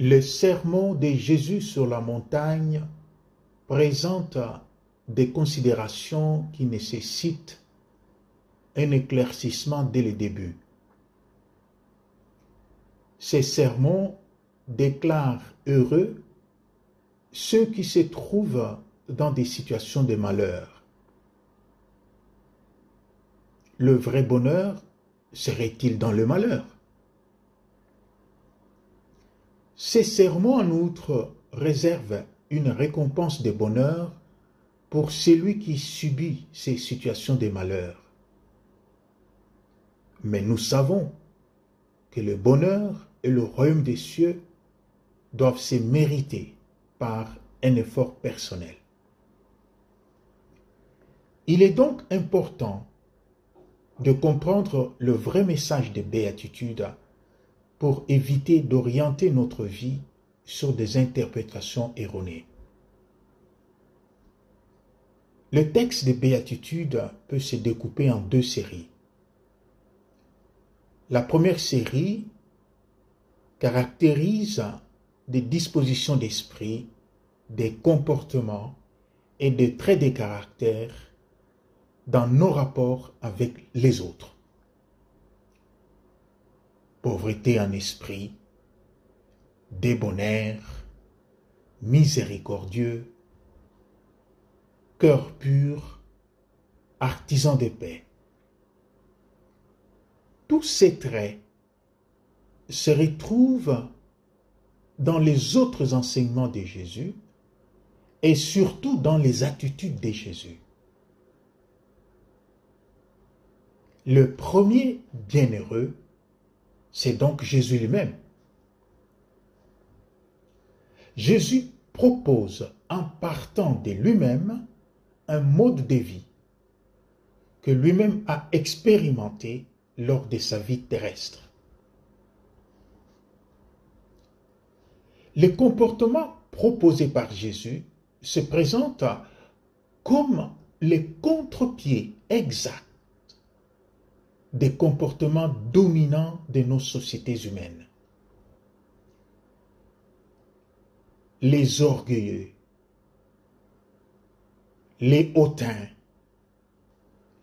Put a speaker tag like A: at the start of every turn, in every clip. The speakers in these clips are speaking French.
A: Le sermon de Jésus sur la montagne présente des considérations qui nécessitent un éclaircissement dès le début. Ces sermons déclarent heureux ceux qui se trouvent dans des situations de malheur. Le vrai bonheur serait-il dans le malheur? Ces sermons, en outre, réservent une récompense de bonheur pour celui qui subit ces situations de malheur. Mais nous savons que le bonheur et le royaume des cieux doivent se mériter par un effort personnel. Il est donc important de comprendre le vrai message des béatitudes pour éviter d'orienter notre vie sur des interprétations erronées. Le texte des béatitudes peut se découper en deux séries. La première série caractérise des dispositions d'esprit, des comportements et des traits de caractère dans nos rapports avec les autres. Pauvreté en esprit, débonnaire, miséricordieux, cœur pur, artisan de paix. Tous ces traits se retrouvent dans les autres enseignements de Jésus et surtout dans les attitudes de Jésus. Le premier bienheureux, c'est donc Jésus lui-même. Jésus propose, en partant de lui-même, un mode de vie que lui-même a expérimenté lors de sa vie terrestre. Les comportements proposés par Jésus se présentent comme les contre-pieds exacts des comportements dominants de nos sociétés humaines. Les orgueilleux, les hautains,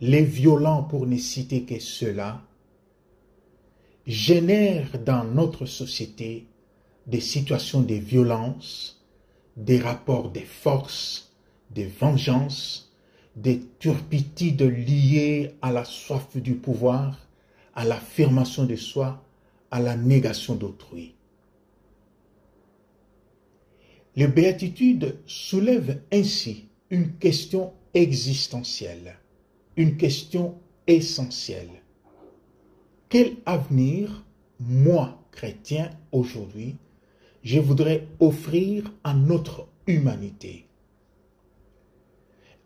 A: les violents pour ne citer que ceux-là, génèrent dans notre société des situations de violence, des rapports de force, de vengeance, des turpitudes liées à la soif du pouvoir, à l'affirmation de soi, à la négation d'autrui. Les béatitudes soulèvent ainsi une question existentielle, une question essentielle. Quel avenir, moi, chrétien, aujourd'hui, je voudrais offrir à notre humanité?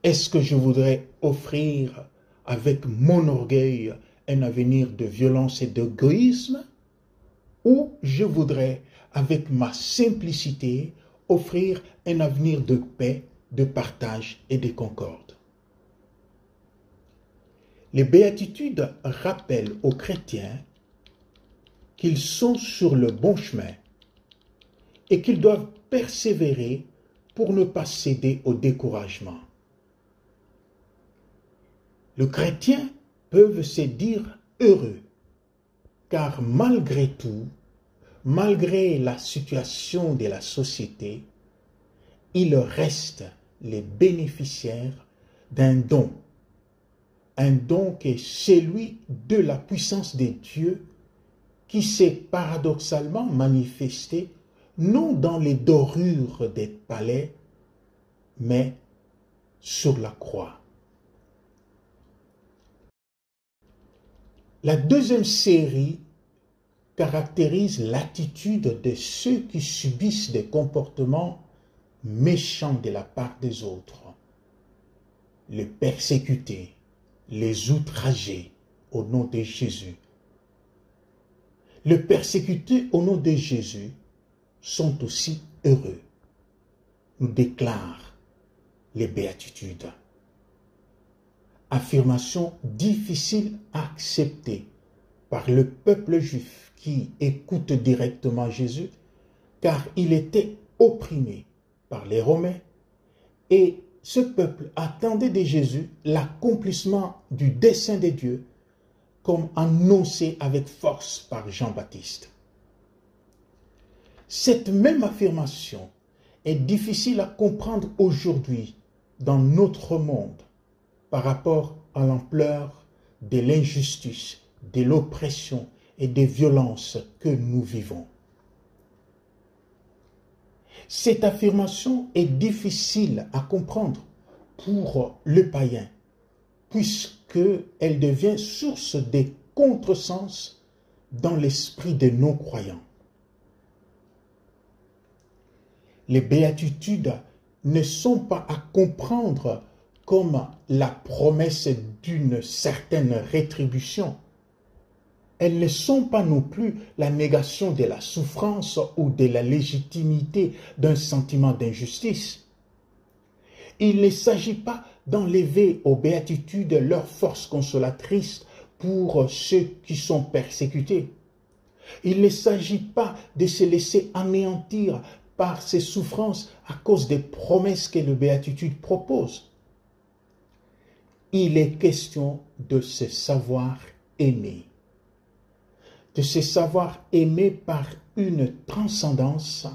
A: Est-ce que je voudrais offrir avec mon orgueil un avenir de violence et d'égoïsme? Ou je voudrais, avec ma simplicité, offrir un avenir de paix, de partage et de concorde? Les béatitudes rappellent aux chrétiens qu'ils sont sur le bon chemin et qu'ils doivent persévérer pour ne pas céder au découragement. Les chrétiens peuvent se dire heureux, car malgré tout, malgré la situation de la société, ils restent les bénéficiaires d'un don qui est celui de la puissance de Dieu qui s'est paradoxalement manifesté non dans les dorures des palais, mais sur la croix. La deuxième série caractérise l'attitude de ceux qui subissent des comportements méchants de la part des autres, les persécutés, les outragés au nom de Jésus. Les persécutés au nom de Jésus sont aussi heureux, nous déclarent les béatitudes. Affirmation difficile à accepter par le peuple juif qui écoute directement Jésus, car il était opprimé par les Romains et ce peuple attendait de Jésus l'accomplissement du dessein de Dieu comme annoncé avec force par Jean-Baptiste. Cette même affirmation est difficile à comprendre aujourd'hui dans notre monde par rapport à l'ampleur de l'injustice, de l'oppression et des violences que nous vivons. Cette affirmation est difficile à comprendre pour le païen, puisqu'elle devient source de contresens dans l'esprit de non-croyants. Les béatitudes ne sont pas à comprendre comme la promesse d'une certaine rétribution. Elles ne sont pas non plus la négation de la souffrance ou de la légitimité d'un sentiment d'injustice. Il ne s'agit pas d'enlever aux béatitudes leur force consolatrice pour ceux qui sont persécutés. Il ne s'agit pas de se laisser anéantir par ces souffrances à cause des promesses que les béatitudes proposent. Il est question de se savoir aimer. De se savoir aimer par une transcendance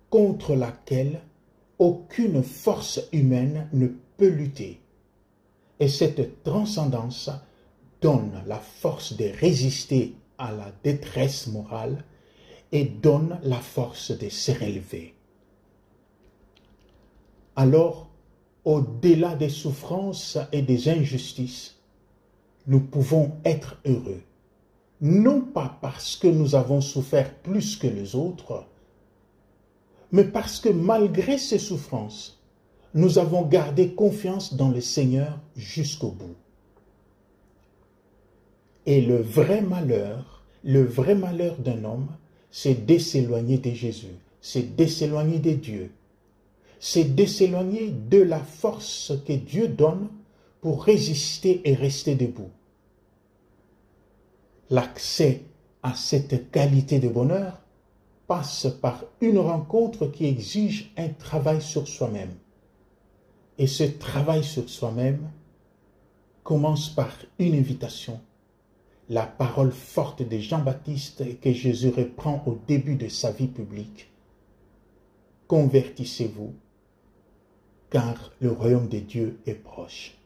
A: contre laquelle aucune force humaine ne peut lutter. Et cette transcendance donne la force de résister à la détresse morale et donne la force de se relever. Alors, au-delà des souffrances et des injustices, nous pouvons être heureux. Non pas parce que nous avons souffert plus que les autres, mais parce que malgré ces souffrances, nous avons gardé confiance dans le Seigneur jusqu'au bout. Et le vrai malheur d'un homme, c'est de s'éloigner de Jésus, c'est de s'éloigner de Dieu, c'est de s'éloigner de la force que Dieu donne pour résister et rester debout. L'accès à cette qualité de bonheur passe par une rencontre qui exige un travail sur soi-même. Et ce travail sur soi-même commence par une invitation. La parole forte de Jean-Baptiste que Jésus reprend au début de sa vie publique. Convertissez-vous, car le royaume de Dieu est proche.